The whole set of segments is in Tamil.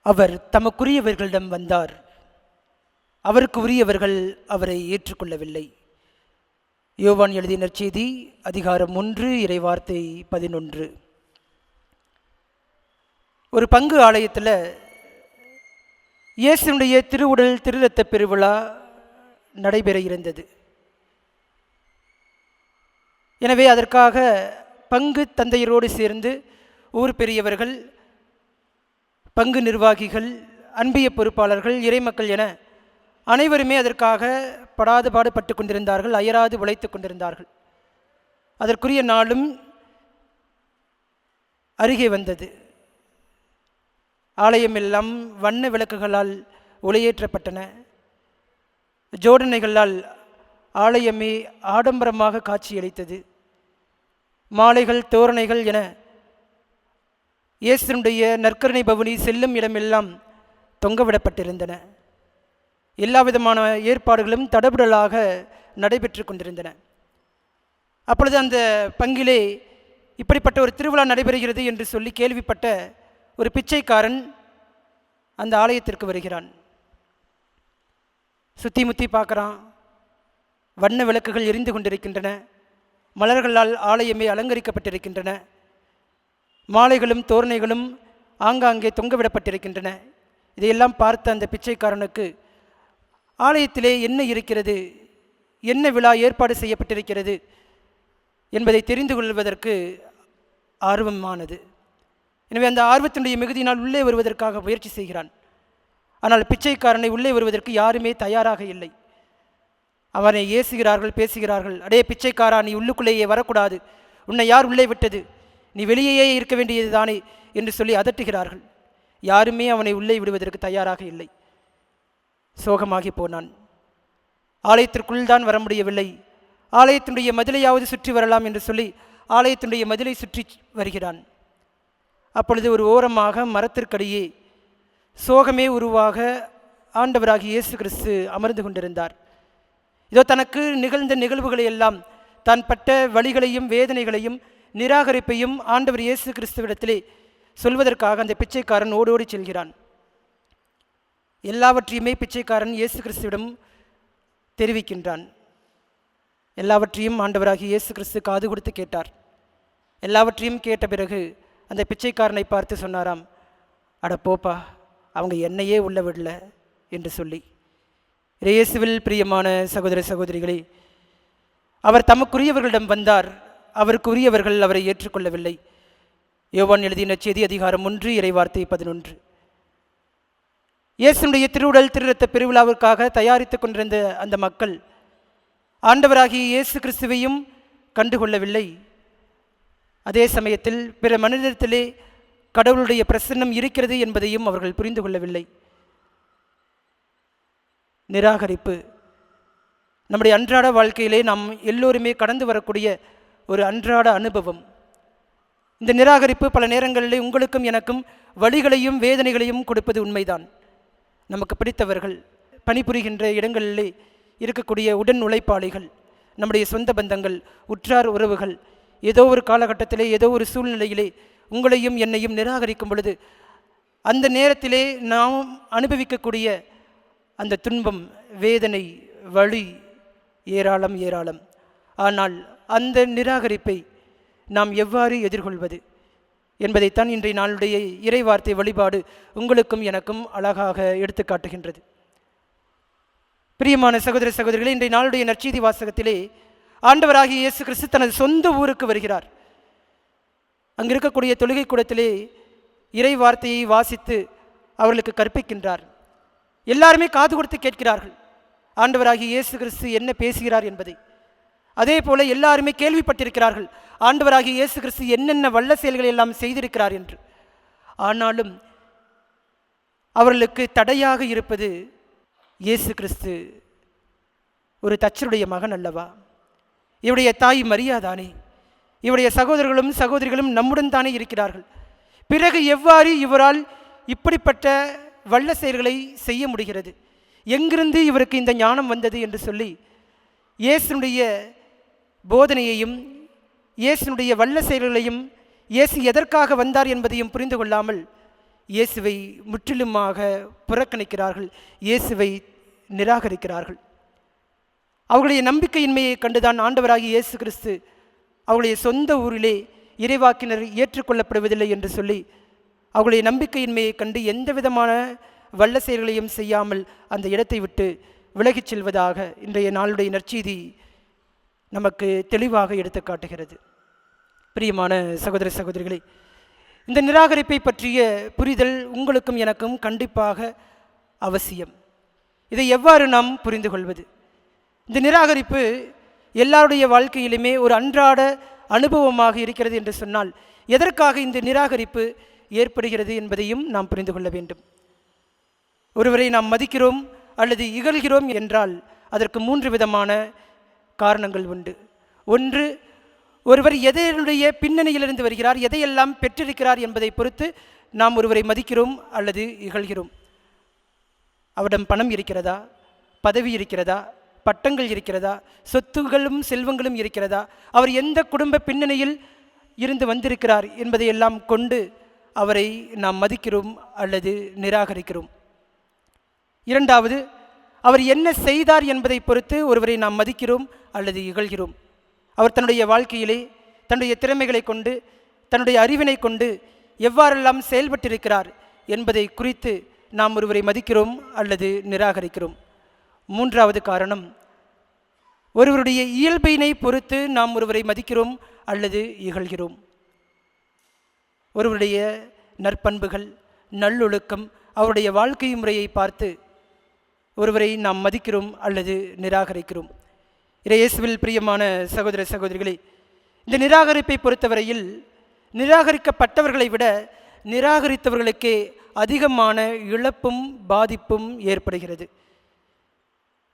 அவர் தமக்குரியவர்களிடம் வந்தார், அவருக்கு உரியவர்கள் அவரை ஏற்றுக்கொள்ளவில்லை. யோவான் எழுதிய நற்செய்தி அதிகாரம் 1 இறைவார்த்தை 11. ஒரு பங்கு ஆலயத்தில் இயேசுனுடைய திருவுடல் திருரத்த பெருவிழா நடைபெற இருந்தது. எனவே அதற்காக பங்கு தந்தையரோடு சேர்ந்து ஊர் பெரியவர்கள், பங்கு நிர்வாகிகள், அன்பிய பொறுப்பாளர்கள், இறைமக்கள் என அனைவருமே அதற்காக படாது பாடுபட்டு கொண்டிருந்தார்கள், அயராது உழைத்து கொண்டிருந்தார்கள். அதற்குரிய நாளும் அருகே வந்தது. ஆலயம் எல்லாம் வண்ண விளக்குகளால் ஒளியேற்றப்பட்டன. ஜோடனைகளால் ஆலயமே ஆடம்பரமாக காட்சியளித்தது. மாலைகள், தோரணைகள் என இயேசுனுடைய நற்கருணை பவனி செல்லும் இடமெல்லாம் தொங்கவிடப்பட்டிருந்தன. எல்லா விதமான ஏற்பாடுகளும் தடபுடலாக நடைபெற்று கொண்டிருந்தன. அப்பொழுது அந்த பங்கிலே இப்படிப்பட்ட ஒரு திருவிழா நடைபெறுகிறது என்று சொல்லி கேள்விப்பட்ட ஒரு பிச்சைக்காரன் அந்த ஆலயத்திற்கு வருகிறான். சுற்றி முற்றி பார்க்குறான். வண்ண விளக்குகள் எரிந்து கொண்டிருக்கின்றன. மலர்களால் ஆலயமே அலங்கரிக்கப்பட்டிருக்கின்றன. மாலைகளும் தோரணைகளும் ஆங்காங்கே தொங்கவிடப்பட்டிருக்கின்றன. இதையெல்லாம் பார்த்த அந்த பிச்சைக்காரனுக்கு ஆலயத்திலே என்ன இருக்கிறது, என்ன விழா ஏற்பாடு செய்யப்பட்டிருக்கிறது என்பதை தெரிந்து கொள்வதற்கு ஆர்வமானது. எனவே அந்த ஆர்வத்தினுடைய மிகுதியினால் உள்ளே வருவதற்காக முயற்சி செய்கிறான். ஆனால் பிச்சைக்காரனை உள்ளே வருவதற்கு யாருமே தயாராக இல்லை. அவனை ஏசுகிறார்கள், பேசுகிறார்கள். அடே பிச்சைக்காரா, நீ உள்ளுக்குள்ளேயே வரக்கூடாது, உன்னை யார் உள்ளே விட்டது, நீ வெளியே இருக்க வேண்டியது தானே என்று சொல்லி அதட்டுகிறார்கள். யாருமே அவனை உள்ளே விடுவதற்கு தயாராக இல்லை. சோகமாகி போனான். ஆலயத்திற்குள் தான் வர முடியவில்லை. ஆலயத்தினுடைய மதிலையாவது சுற்றி வரலாம் என்று சொல்லி ஆலயத்தினுடைய மதிலை சுற்றி வருகிறான். அப்பொழுது ஒரு ஓரமாக மரத்திற்கடியே சோகமே உருவாக ஆண்டவராகிய இயேசு கிறிஸ்து அமர்ந்து கொண்டிருந்தார். இதோ தனக்கு நிகழ்ந்த நிகழ்வுகளை எல்லாம், தான் பட்ட வலிகளையும் வேதனைகளையும் நிராகரிப்பையும் ஆண்டவர் இயேசு கிறிஸ்துவிடத்திலே சொல்வதற்காக அந்த பிச்சைக்காரன் ஓடோடி செல்கிறான். எல்லாவற்றையுமே பிச்சைக்காரன் இயேசு கிறிஸ்துவிடம் தெரிவிக்கின்றான். எல்லாவற்றையும் ஆண்டவராகிய இயேசு கிறிஸ்து காது கொடுத்து கேட்டார். எல்லாவற்றையும் கேட்ட பிறகு அந்த பிச்சைக்காரனை பார்த்து சொன்னாராம், அட போப்பா, அவங்க என்னையே உள்ள விடல என்று சொல்லி. இயேசுவில் பிரியமான சகோதர சகோதரிகளே, அவர் தமக்குரியவர்களிடம் வந்தார், அவருக்கு உரியவர்கள் அவரை ஏற்றுக்கொள்ளவில்லை. யோவான் எழுதிய நற்செய்தி அதிகாரம் 1 இறைவார்த்தை 11. இயேசுனுடைய திருவுடல் திருரத்த பெருவிழாவிற்காக தயாரித்து கொண்டிருந்த அந்த மக்கள் ஆண்டவராகிய இயேசு கிறிஸ்துவையும் கண்டுகொள்ளவில்லை. அதே சமயத்தில் பிற மனிதத்திலே கடவுளுடைய பிரசன்னம் இருக்கிறது என்பதையும் அவர்கள் புரிந்து கொள்ளவில்லை. நிராகரிப்பு நம்முடைய அன்றாட வாழ்க்கையிலே நாம் எல்லோருமே கடந்து வரக்கூடிய ஒரு அன்றாட அனுபவம். இந்த நிராகரிப்பு பல நேரங்களிலே உங்களுக்கும் எனக்கும் வலிகளையும் வேதனைகளையும் கொடுப்பது உண்மைதான். நமக்கு பிடித்தவர்கள், பணிபுரிகின்ற இடங்களிலே இருக்கக்கூடிய உடன் உழைப்பாளிகள், நம்முடைய சொந்த பந்தங்கள், உற்றார் உறவுகள் ஏதோ ஒரு காலகட்டத்திலே ஏதோ ஒரு சூழ்நிலையிலே உங்களையும் என்னையும் நிராகரிக்கும் பொழுது அந்த நேரத்திலே நாம் அனுபவிக்கக்கூடிய அந்த துன்பம், வேதனை, வலி ஏராளம் ஏராளம். ஆனால் அந்த நிராகரிப்பை நாம் எவ்வாறு எதிர்கொள்வது என்பதைத்தான் இன்றைய நாளுடைய இறைவார்த்தை வழிபாடு உங்களுக்கும் எனக்கும் அழகாக எடுத்து காட்டுகின்றது. பிரியமான சகோதர சகோதரிகளே, இன்றைய நாளுடைய நற்செய்தி வாசகத்திலே ஆண்டவராகிய இயேசு கிறிஸ்து தனது சொந்த ஊருக்கு வருகிறார். அங்கு இருக்கக்கூடிய தொழுகை கூடத்திலே இறை வார்த்தையை வாசித்து அவர்களுக்கு கற்பிக்கின்றார். எல்லாருமே காது கொடுத்து கேட்கிறார்கள் ஆண்டவராகிய இயேசு கிறிஸ்து என்ன பேசுகிறார் என்பதை. அதே போல எல்லாருமே கேள்விப்பட்டிருக்கிறார்கள் ஆண்டவராகிய இயேசு கிறிஸ்து என்னென்ன வல்ல செயல்களை எல்லாம் செய்திருக்கிறார் என்று. ஆனாலும் அவர்களுக்கு தடையாக இருப்பது இயேசு கிறிஸ்து ஒரு தச்சருடைய மகன் அல்லவா, இவருடைய தாய் மரியாதானே, இவருடைய சகோதரர்களும் சகோதரிகளும் நம்முடன் தானே இருக்கிறார்கள், பிறகு எவ்வாறு இவரால் இப்படிப்பட்ட வல்ல செயல்களை செய்ய முடிகிறது, எங்கிருந்து இவருக்கு இந்த ஞானம் வந்தது என்று சொல்லி இயேசுனுடைய போதனையையும் இயேசுனுடைய வல்ல செயல்களையும் இயேசு எதற்காக வந்தார் என்பதையும் புரிந்து கொள்ளாமல் இயேசுவை முற்றிலுமாக புறக்கணிக்கிறார்கள், இயேசுவை நிராகரிக்கிறார்கள். அவர்களுடைய நம்பிக்கையின்மையை கண்டுதான் ஆண்டவராகிய இயேசு கிறிஸ்து அவர்களுடைய சொந்த ஊரிலே இறைவாக்கினர் ஏற்றுக்கொள்ளப்படுவதில்லை என்று சொல்லி அவர்களுடைய நம்பிக்கையின்மையை கண்டு எந்த விதமான வல்ல செயல்களையும் செய்யாமல் அந்த இடத்தை விட்டு விலகிச் செல்வதாக இன்றைய நாளுடைய நற்செய்தி நமக்கு தெளிவாக எடுத்து காட்டுகிறது. பிரியமான சகோதர சகோதரிகளே, இந்த நிராகரிப்பை பற்றிய புரிதல் உங்களுக்கும் எனக்கும் கண்டிப்பாக அவசியம். இதை எவ்வாறு நாம் புரிந்து கொள்வது? இந்த நிராகரிப்பு எல்லாருடைய வாழ்க்கையிலுமே ஒரு அன்றாட அனுபவமாக இருக்கிறது என்று சொன்னால் எதற்காக இந்த நிராகரிப்பு ஏற்படுகிறது என்பதையும் நாம் புரிந்து கொள்ள வேண்டும். ஒருவரை நாம் மதிக்கிறோம் அல்லது இகழ்கிறோம் என்றால் அதற்கு 3 விதமான காரணங்கள் உண்டு. ஒன்று, ஒருவர் எதனுடைய பின்னணியிலிருந்து வருகிறார், எதையெல்லாம் பெற்றிருக்கிறார் என்பதை பொறுத்து நாம் ஒருவரை மதிக்கிறோம் அல்லது இகழ்கிறோம். அவரிடம் பணம் இருக்கிறதா, பதவி இருக்கிறதா, பட்டங்கள் இருக்கிறதா, சொத்துகளும் செல்வங்களும் இருக்கிறதா, அவர் எந்த குடும்ப பின்னணியில் இருந்து வந்திருக்கிறார் என்பதையெல்லாம் கொண்டு அவரை நாம் மதிக்கிறோம் அல்லது நிராகரிக்கிறோம். இரண்டாவது, அவர் என்ன செய்தார் என்பதை பொறுத்து ஒருவரை நாம் மதிக்கிறோம் அல்லது இகழ்கிறோம். அவர் தன்னுடைய வாழ்க்கையிலே தன்னுடைய திறமைகளை கொண்டு தன்னுடைய அறிவினை கொண்டு எவ்வாறெல்லாம் செயல்பட்டிருக்கிறார் என்பதை குறித்து நாம் ஒருவரை மதிக்கிறோம் அல்லது நிராகரிக்கிறோம். மூன்றாவது காரணம், ஒருவருடைய இயல்பினை பொறுத்து நாம் ஒருவரை மதிக்கிறோம் அல்லது இகழ்கிறோம். ஒருவருடைய நற்பண்புகள், நல்லொழுக்கம், அவருடைய வாழ்க்கை முறையை பார்த்து ஒருவரை நாம் மதிக்கிறோம் அல்லது நிராகரிக்கிறோம். இயேசுவில் பிரியமான சகோதர சகோதரிகளே, இந்த நிராகரிப்பை பொறுத்தவரையில் நிராகரிக்கப்பட்டவர்களை விட நிராகரித்தவர்களுக்கே அதிகமான இழப்பும் பாதிப்பும் ஏற்படுகிறது.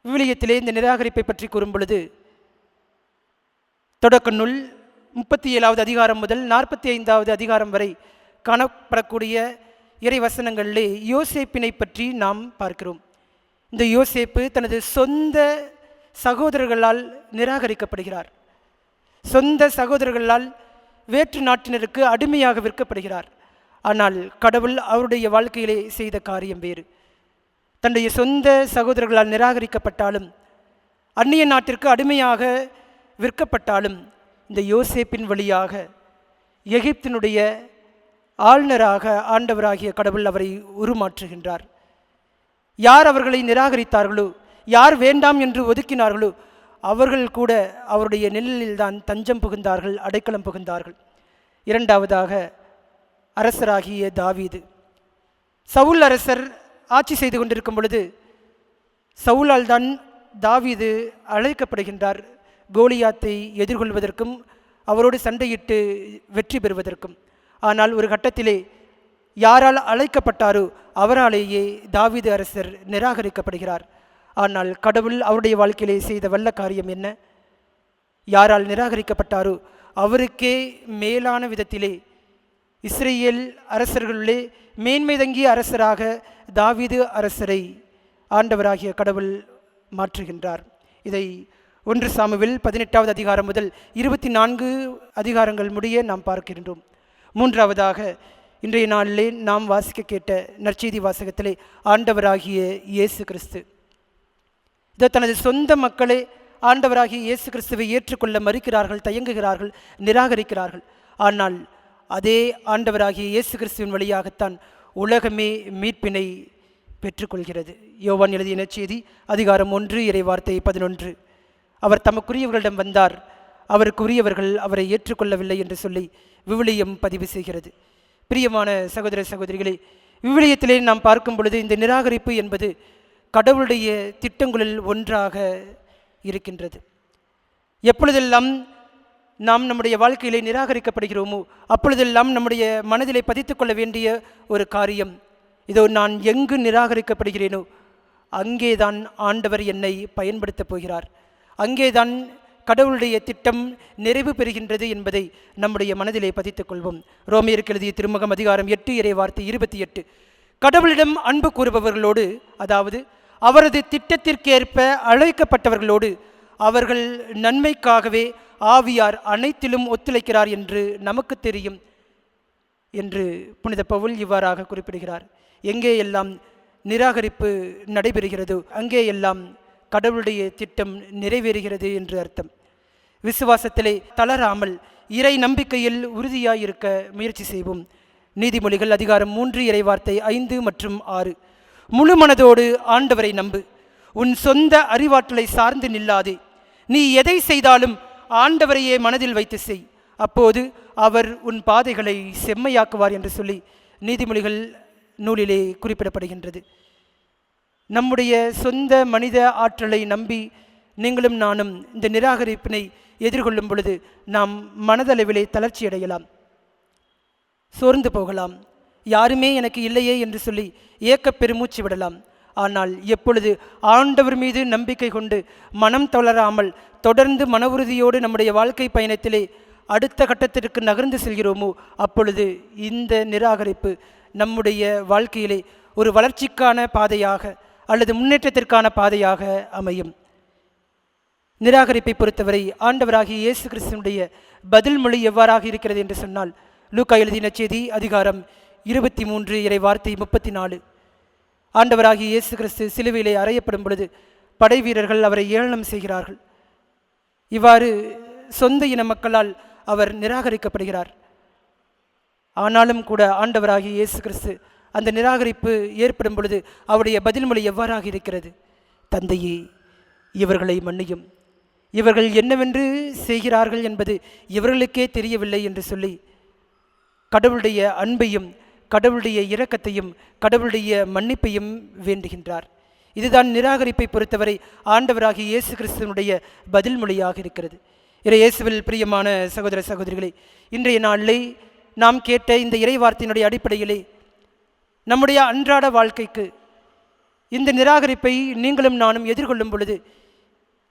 விவிலியத்திலே இந்த நிராகரிப்பை பற்றி கூறும் பொழுது தொடக்க நூல் 37வது அதிகாரம் முதல் 45வது அதிகாரம் வரை காணப்படக்கூடிய இறை வசனங்களிலே யோசேப்பினை பற்றி நாம் பார்க்கிறோம். இந்த யோசேப்பு தனது சொந்த சகோதரர்களால் நிராகரிக்கப்படுகிறார். சொந்த சகோதரர்களால் வேற்று நாட்டினருக்கு அடிமையாக விற்கப்படுகிறார். ஆனால் கடவுள் அவருடைய வாழ்க்கையிலே செய்த காரியம் வேறு. தன்னுடைய சொந்த சகோதரர்களால் நிராகரிக்கப்பட்டாலும் அந்நிய நாட்டிற்கு அடிமையாக விற்கப்பட்டாலும் இந்த யோசேப்பின் வழியாக எகிப்தினுடைய ஆளுநராக ஆண்டவராகிய கடவுள் அவரை உருமாற்றுகின்றார். யார் அவர்களை நிராகரித்தார்களோ, யார் வேண்டாம் என்று ஒதுக்கினார்களோ அவர்கள் கூட அவருடைய நிழலில்தான் தஞ்சம் புகுந்தார்கள், அடைக்கலம் புகுந்தார்கள். இரண்டாவதாக அரசராகிய தாவீது. சவுல் அரசர் ஆட்சி செய்து கொண்டிருக்கும் பொழுது சவுலால் தான் தாவீது அழைக்கப்படுகின்றார், கோலியாத்தை எதிர்கொள்வதற்கும் அவரோடு சண்டையிட்டு வெற்றி பெறுவதற்கும். ஆனால் ஒரு கட்டத்திலே யாரால் அழைக்கப்பட்டாரோ அவராலேயே தாவீது அரசர் நிராகரிக்கப்படுகிறார். ஆனால் கடவுள் அவருடைய வாழ்க்கையிலே செய்த வல்ல காரியம் என்ன? யாரால் நிராகரிக்கப்பட்டாரோ அவருக்கே மேலான விதத்திலே இஸ்ரேல் அரசர்களுள்ளே மேன்மை தங்கிய அரசராக தாவீது அரசரை ஆண்டவராகிய கடவுள் மாற்றுகின்றார். இதை 1 சாமுவேல் 18வது அதிகாரம் முதல் 24 அதிகாரங்கள் முடிய நாம் பார்க்கின்றோம். மூன்றாவதாக இன்றைய நாளிலே நாம் வாசிக்க கேட்ட நற்செய்தி வாசகத்திலே ஆண்டவராகிய இயேசு கிறிஸ்து இதை தனது சொந்த மக்களே ஆண்டவராகிய இயேசு கிறிஸ்துவை ஏற்றுக்கொள்ள மறுக்கிறார்கள், தயங்குகிறார்கள், நிராகரிக்கிறார்கள். ஆனால் அதே ஆண்டவராகிய இயேசு கிறிஸ்துவின் வழியாகத்தான் உலகமே மீட்பினை பெற்றுக்கொள்கிறது. யோவான் எழுதிய நற்செய்தி அதிகாரம் 1 இறைவார்த்தை 11. அவர் தமக்குரியவர்களிடம் வந்தார், அவருக்குரியவர்கள் அவரை ஏற்றுக்கொள்ளவில்லை என்று சொல்லி விவிலியம் பதிவு செய்கிறது. பிரியமான சகோதர சகோதரிகளே, விவிலியத்திலே நாம் பார்க்கும் பொழுது இந்த நிராகரிப்பு என்பது கடவுளுடைய திட்டங்களில் ஒன்றாக இருக்கின்றது. எப்பொழுதெல்லாம் நாம் நம்முடைய வாழ்க்கையிலே நிராகரிக்கப்படுகிறோமோ அப்பொழுதெல்லாம் நம்முடைய மனதிலே பதித்து கொள்ள வேண்டிய ஒரு காரியம், இதோ நான் எங்கு நிராகரிக்கப்படுகிறேனோ அங்கேதான் ஆண்டவர் என்னை பயன்படுத்தப் போகிறார், அங்கேதான் கடவுளுடைய திட்டம் நிறைவு பெறுகின்றது என்பதை நம்முடைய மனதிலே பதித்துக் கொள்வோம். ரோமியருக்கு எழுதிய திருமுகம் அதிகாரம் 8 இறைவார்த்தை 28. கடவுளிடம் அன்பு கூறுபவர்களோடு, அதாவது அவரது திட்டத்திற்கேற்ப அழைக்கப்பட்டவர்களோடு அவர்கள் நன்மைக்காகவே ஆவியார் அனைத்திலும் ஒத்துழைக்கிறார் என்று நமக்கு தெரியும். என்று புனித பவுல் இவ்வாறாக குறிப்பிடுகிறார். எங்கே எல்லாம் நிராகரிப்பு நடைபெறுகிறதோ அங்கே எல்லாம் கடவுளுடைய திட்டம் நிறைவேறுகிறது என்று அர்த்தம். விசுவாசத்திலே தளராமல் இறை நம்பிக்கையில் உறுதியாயிருக்க முயற்சி செய்வோம். நீதிமொழிகள் அதிகாரம் 3 இறைவார்த்தை 5 மற்றும் 6. முழு மனதோடு ஆண்டவரை நம்பு, உன் சொந்த அறிவாற்றலை சார்ந்து நில்லாதே. நீ எதை செய்தாலும் ஆண்டவரையே மனதில் வைத்து செய், அப்போது அவர் உன் பாதைகளை செம்மையாக்குவார் என்று சொல்லி நீதிமொழிகள் நூலிலே குறிப்பிடப்படுகின்றது. நம்முடைய சொந்த மனித ஆற்றலை நம்பி நீங்களும் நானும் இந்த நிராகரிப்பினை எதிர்கொள்ளும் பொழுது நாம் மனதளவிலே தளர்ச்சி அடையலாம், சோர்ந்து போகலாம், யாருமே எனக்கு இல்லையே என்று சொல்லி ஏக்க பெருமூச்சு விடலாம். ஆனால் எப்பொழுது ஆண்டவர் மீது நம்பிக்கை கொண்டு மனம் தளராமல் தொடர்ந்து மன உறுதியோடு நம்முடைய வாழ்க்கை பயணத்திலே அடுத்த கட்டத்திற்கு நகர்ந்து செல்கிறோமோ அப்பொழுது இந்த நிராகரிப்பு நம்முடைய வாழ்க்கையிலே ஒரு வளர்ச்சிக்கான பாதையாக அல்லது முன்னேற்றத்திற்கான பாதையாக அமையும். நிராகரிப்பை பொறுத்தவரை ஆண்டவராகிய இயேசு கிறிஸ்துவினுடைய பதில் மொழி எவ்வாறாக இருக்கிறது என்று சொன்னால், லூக்கா எழுதின செய்தி அதிகாரம் 23 இறை வார்த்தை 34. ஆண்டவராகிய இயேசு கிறிஸ்து சிலுவையிலே அறையப்படும் பொழுது படை வீரர்கள் அவரை ஏளனம் செய்கிறார்கள். இவ்வாறு சொந்த இன மக்களால் அவர் நிராகரிக்கப்படுகிறார். ஆனாலும் கூட ஆண்டவராகிய இயேசு கிறிஸ்து அந்த நிராகரிப்பு ஏற்படும் பொழுது அவருடைய பதில்மொழி எவ்வாறாக இருக்கிறது? தந்தையே, இவர்களை மன்னியும், இவர்கள் என்னவென்று செய்கிறார்கள் என்பது இவர்களுக்கே தெரியவில்லை என்று சொல்லி கடவுளுடைய அன்பையும் கடவுளுடைய இரக்கத்தையும் கடவுளுடைய மன்னிப்பையும் வேண்டுகின்றார். இதுதான் நிராகரிப்பை பொறுத்தவரை ஆண்டவராகிய இயேசு கிறிஸ்துவனுடைய பதில் மொழியாக இருக்கிறது. இயேசுவில் பிரியமான சகோதர சகோதரிகளே, இன்றைய நாளிலே நாம் கேட்ட இந்த இறை வார்த்தையினுடைய அடிப்படையிலே நம்முடைய அன்றாட வாழ்க்கைக்கு இந்த நிராகரிப்பை நீங்களும் நானும் எதிர்கொள்ளும் பொழுது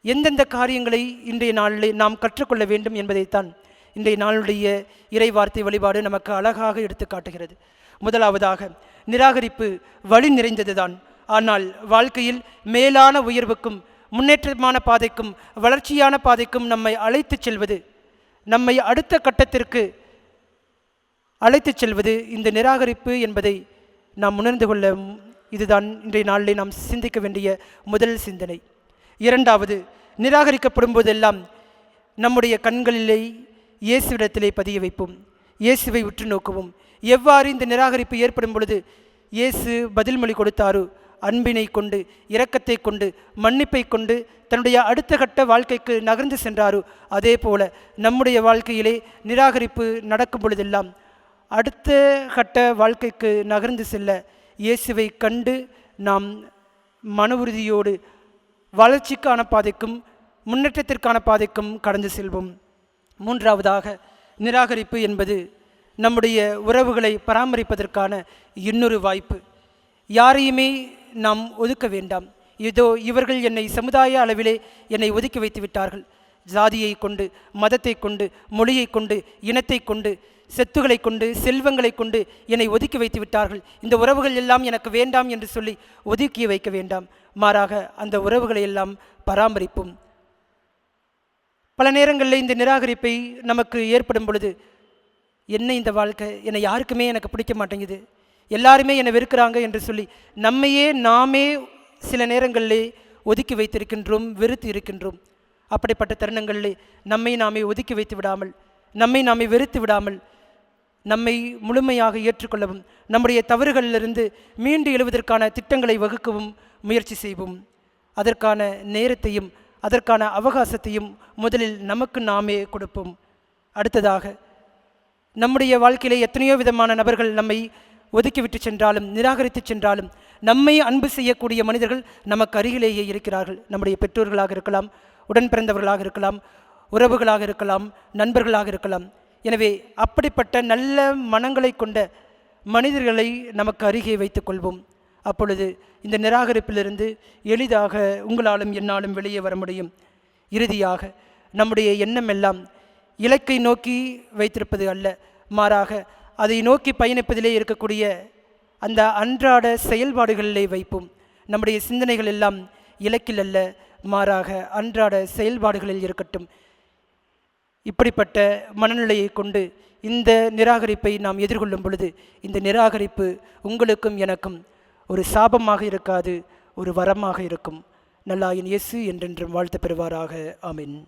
எந்தெந்த காரியங்களை இன்றைய நாளிலே நாம் கற்றுக்கொள்ள வேண்டும் என்பதைத்தான் இன்றைய நாளுடைய இறை வார்த்தை வழிபாடு நமக்கு அழகாக எடுத்து காட்டுகிறது. முதலாவதாக, நிராகரிப்பு வழி நிறைந்ததுதான், ஆனால் வாழ்க்கையில் மேலான உயர்வுக்கும் முன்னேற்றமான பாதைக்கும் வளர்ச்சியான பாதைக்கும் நம்மை அழைத்து செல்வது, நம்மை அடுத்த கட்டத்திற்கு அழைத்து செல்வது இந்த நிராகரிப்பு என்பதை நாம் உணர்ந்து கொள்ள இதுதான் இன்றைய நாளிலே நாம் சிந்திக்க வேண்டிய முதல் சிந்தனை. இரண்டாவது, நிராகரிக்கப்படும் போதெல்லாம் நம்முடைய கண்களிலே இயேசுவிடத்திலே பதிய வைப்போம், இயேசுவை உற்று நோக்குவோம். எவ்வாறு இந்த நிராகரிப்பு ஏற்படும் பொழுது இயேசு பதில்மொழி கொடுத்தாரோ, அன்பினை கொண்டு இரக்கத்தை கொண்டு மன்னிப்பை கொண்டு தன்னுடைய அடுத்த கட்ட வாழ்க்கைக்கு நகர்ந்து சென்றாரோ, அதே போல நம்முடைய வாழ்க்கையிலே நிராகரிப்பு நடக்கும் பொழுதெல்லாம் அடுத்த கட்ட வாழ்க்கைக்கு நகர்ந்து செல்ல இயேசுவை கண்டு நாம் மன உறுதியோடு வளர்ச்சிக்கான பாதைக்கும் முன்னேற்றத்திற்கான பாதைக்கும் கடந்து செல்வோம். மூன்றாவதாக, நிராகரிப்பு என்பது நம்முடைய உறவுகளை பராமரிப்பதற்கான இன்னொரு வாய்ப்பு. யாரையுமே நாம் ஒதுக்க வேண்டாம். இதோ இவர்கள் என்னை சமுதாய அளவிலே என்னை ஒதுக்கி வைத்து விட்டார்கள், ஜாதியை கொண்டு, மதத்தை கொண்டு, மொழியை கொண்டு, இனத்தை கொண்டு, சொத்துக்களை கொண்டு, செல்வங்களை கொண்டு என்னை ஒதுக்கி வைத்து விட்டார்கள், இந்த உறவுகள் எல்லாம் எனக்கு வேண்டாம் என்று சொல்லி ஒதுக்கி வைக்க வேண்டாம். மாறாக அந்த உறவுகளை எல்லாம் பராமரிப்போம். பல நேரங்களில் இந்த நிராகரிப்பை நமக்கு ஏற்படும் பொழுது, என்ன இந்த வாழ்க்கை, என்னை யாருக்குமே எனக்கு பிடிக்க மாட்டேங்குது, எல்லாருமே என்னை வெறுக்கிறாங்க என்று சொல்லி நம்மையே நாமே சில நேரங்களிலே ஒதுக்கி வைத்திருக்கின்றோம், வெறுத்து இருக்கின்றோம். அப்படிப்பட்ட தருணங்களிலே நம்மை நாமே ஒதுக்கி வைத்து விடாமல், நம்மை நாமே வெறுத்து விடாமல், நம்மை முழுமையாக ஏற்றுக்கொள்ளவும், நம்முடைய தவறுகளிலிருந்து மீண்டு எழுவதற்கான திட்டங்களை வகுக்கவும் முயற்சி செய்வோம். அதற்கான நேரத்தையும் அதற்கான அவகாசத்தையும் முதலில் நமக்கு நாமே கொடுப்போம். அடுத்ததாக, நம்முடைய வாழ்க்கையிலே எத்தனையோ விதமான நபர்கள் நம்மை ஒதுக்கிவிட்டு சென்றாலும் நிராகரித்து சென்றாலும் நம்மை அன்பு செய்யக்கூடிய மனிதர்கள் நமக்கு அருகிலேயே இருக்கிறார்கள். நம்முடைய பெற்றோர்களாக இருக்கலாம், உடன் பிறந்தவர்களாக இருக்கலாம், உறவுகளாக இருக்கலாம், நண்பர்களாக இருக்கலாம். எனவே அப்படிப்பட்ட நல்ல மனங்களை கொண்ட மனிதர்களை நமக்கு அருகே வைத்துக் கொள்வோம். அப்பொழுது இந்த நிராகரிப்பிலிருந்து எளிதாக உங்களாலும் என்னாலும் வெளியே வர முடியும். இறுதியாக, நம்முடைய எண்ணம் எல்லாம் இலக்கை நோக்கி வைத்திருப்பது அல்ல, மாறாக அதை நோக்கி பயணிப்பதிலே இருக்கக்கூடிய அந்த அன்றாட செயல்பாடுகளிலே வைப்போம். நம்முடைய சிந்தனைகள் எல்லாம் இலக்கில் அல்ல, மாறாக அன்றாட செயல்பாடுகளில் இருக்கட்டும். இப்படிப்பட்ட மனநிலையை கொண்டு இந்த நிராகரிப்பை நாம் எதிர்கொள்ளும் பொழுது இந்த நிராகரிப்பு உங்களுக்கும் எனக்கும் ஒரு சாபமாக இருக்காது, ஒரு வரமாக இருக்கும். நல்லாயின் இயேசு என்றென்றும் வாழ்த்து பெறுவாராக. ஆமென்.